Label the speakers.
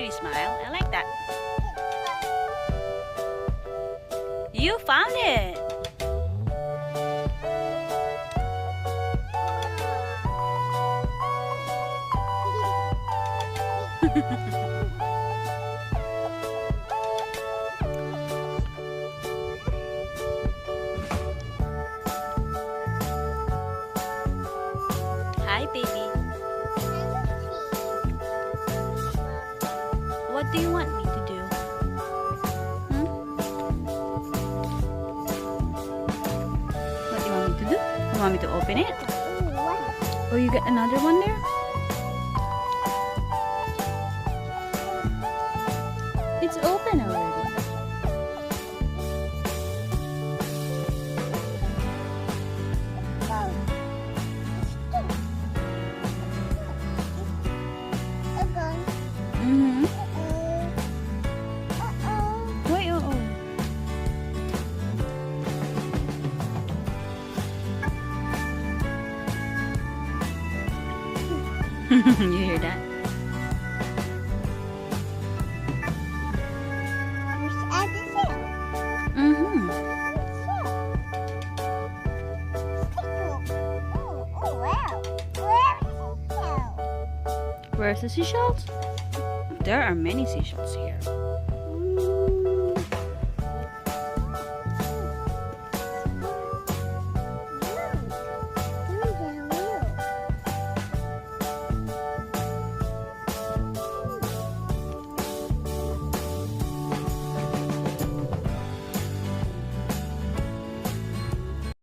Speaker 1: pretty smile. I like that. You found it. Hi, baby. What do you want me to do? Hmm? What do you want me to do? You want me to open it? Oh, you got another one there? It's open already. Mm-hmm. Wait, oh. You hear that? Mm-hmm. Where's the seashells? There are many seashells here.